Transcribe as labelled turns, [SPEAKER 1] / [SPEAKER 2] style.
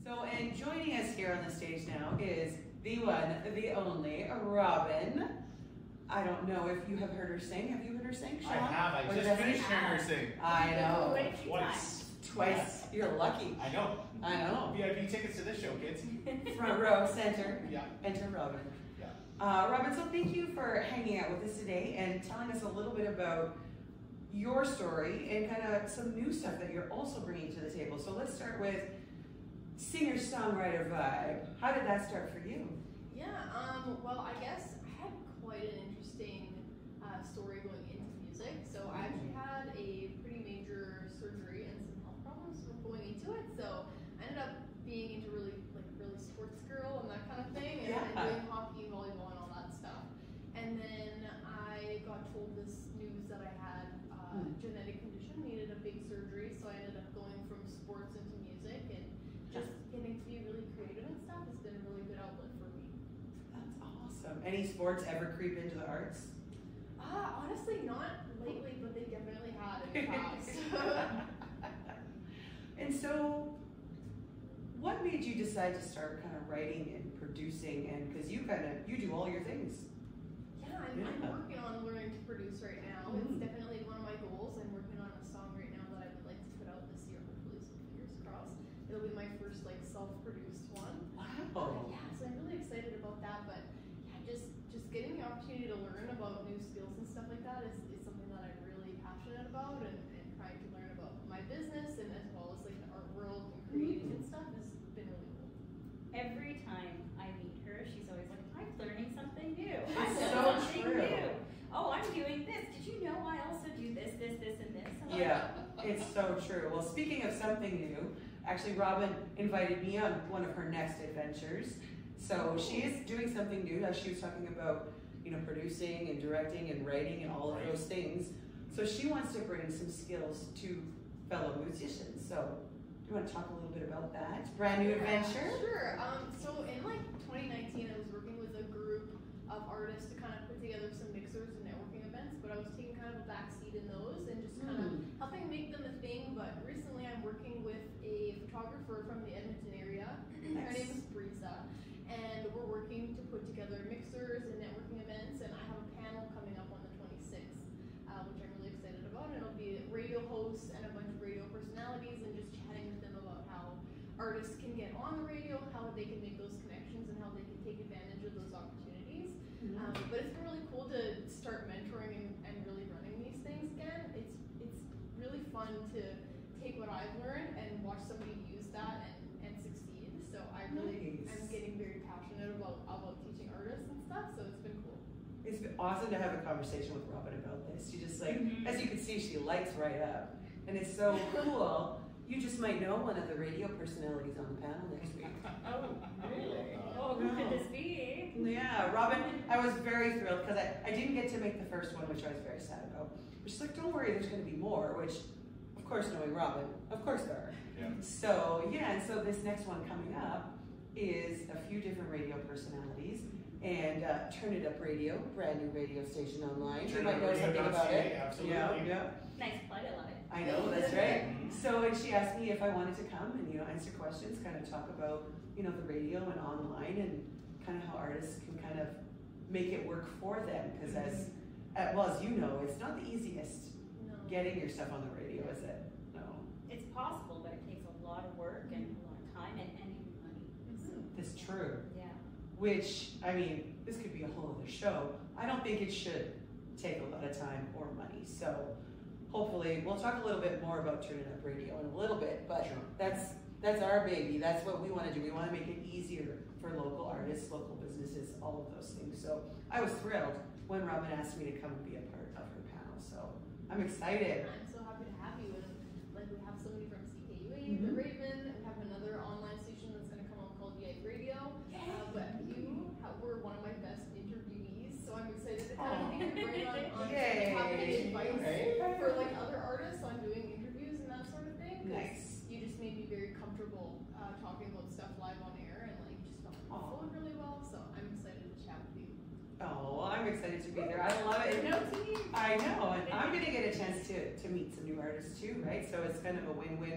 [SPEAKER 1] So, and joining us here on the stage now is the one, the only, Robin. I don't know if you have heard her sing. Have you heard her sing, Sean?
[SPEAKER 2] I have. I just finished hearing her sing.
[SPEAKER 1] I know.
[SPEAKER 2] Twice.
[SPEAKER 1] Twice. You're lucky.
[SPEAKER 2] I know.
[SPEAKER 1] I know.
[SPEAKER 2] VIP tickets to this show, kids.
[SPEAKER 1] Front row, center.
[SPEAKER 2] Yeah.
[SPEAKER 1] Enter Robin.
[SPEAKER 2] Yeah.
[SPEAKER 1] Robin, so thank you for hanging out with us today and telling us a little bit about your story and kind of some new stuff that you're also bringing to the table. So let's start with singer-songwriter vibe. How did that start for you?
[SPEAKER 3] Yeah, well, I guess I had quite an interesting story going into music. So I actually had a pretty major surgery and some health problems going into it. So I ended up being into really sports girl and that kind of thing, and doing hockey, volleyball, and all that stuff. And then I got told this news that I had a genetic condition, needed a big surgery. So I ended up going from sports into music, and just getting to be really creative and stuff has been a really good outlet for me.
[SPEAKER 1] That's awesome. Any sports ever creep into the arts?
[SPEAKER 3] Honestly, not lately, but they definitely had in the past.
[SPEAKER 1] And so, what made you decide to start kind of writing and producing? And because you do all your things.
[SPEAKER 3] Yeah, I'm working on learning to produce right now. It's definitely one of my goals. I'm working on a song right now that I would like to put out this year, hopefully, so fingers crossed. It'll be my first self-produced one.
[SPEAKER 1] Wow.
[SPEAKER 3] Yeah, so I'm really excited about that. But yeah, just getting the opportunity to learn about new skills and stuff like that is something that I'm really passionate about, and trying to learn about my business and as well as the art world and creating and stuff has been really cool.
[SPEAKER 4] Every time I meet her, she's always like, I'm learning something new.
[SPEAKER 1] It's so true.
[SPEAKER 4] Oh, I'm doing this. Did you know I also do this, and this?
[SPEAKER 1] Yeah, it's so true. Well, speaking of something new, actually Robin invited me on one of her next adventures. So she is doing something new. As she was talking about, producing and directing and writing and all of those things. So she wants to bring some skills to fellow musicians. So do you want to talk a little bit about that? Brand new adventure?
[SPEAKER 3] Sure. So in 2019, I was working with a group of artists to kind of put together some mixers and networking events, but I was taking kind of a backseat in those and just kind of helping make them a thing. But recently I'm working with a photographer from the Edmonton area. Her name is Brisa, and we're working to put together mixers and networking events, and I have a panel coming up on the 26th, which I'm really excited about. And it'll be radio hosts and a bunch of radio personalities and just chatting with them about how artists can get on the radio, how they can make those connections, and how they can take advantage of those opportunities. But it's been really cool to start mentoring and really running these things again. It's really fun to take what I've learned and watch somebody use that and succeed. So I'm getting very passionate about teaching artists and stuff, so it's been cool.
[SPEAKER 1] It's been awesome to have a conversation with Robin about this. She just as you can see, she lights right up. And it's so cool. You just might know one of the radio personalities on the panel next week.
[SPEAKER 4] Oh, really? Oh, who could this be?
[SPEAKER 1] Yeah, Robin, I was very thrilled because I didn't get to make the first one, which I was very sad about. But she's like, don't worry, there's going to be more, which, of course, knowing Robin, of course there are.
[SPEAKER 2] Yeah.
[SPEAKER 1] So, yeah, and so this next one coming up is a few different radio personalities. And Turn It Up Radio, brand new radio station online. You might know something about it.
[SPEAKER 2] Absolutely.
[SPEAKER 1] Yeah.
[SPEAKER 4] Nice plug, I love it.
[SPEAKER 1] I know, that's right. So, and she asked me if I wanted to come and, answer questions, kind of talk about, the radio and online and kind of how artists can kind of make it work for them. Because as you know, it's not the easiest getting your stuff on the radio, is it? No.
[SPEAKER 4] It's possible, but it takes a lot of work and a lot of time and even money.
[SPEAKER 1] That's true.
[SPEAKER 4] Yeah.
[SPEAKER 1] Which, this could be a whole other show. I don't think it should take a lot of time or money. So hopefully, we'll talk a little bit more about Turn It Up Radio in a little bit, but that's our baby. That's what we want to do. We want to make it easier for local artists, local businesses, all of those things. So I was thrilled when Robin asked me to come and be a part of her panel. So I'm excited.
[SPEAKER 3] I'm so happy to have you. And we have somebody from CKUA, the Raven, and we have another online station that's going to come on called Yay Radio. But you were one of my best interviewees, so I'm excited to kind of pick your brain on having any advice for other artists on doing interviews and that sort of thing.
[SPEAKER 1] Nice.
[SPEAKER 3] You just made me very comfortable talking about stuff live on air and just felt flowing really well. So I'm excited to chat with you.
[SPEAKER 1] Oh, well, I'm excited to be there. I love it. I know, and I'm going to get a chance to meet some new artists too, right? So it's kind of a win-win.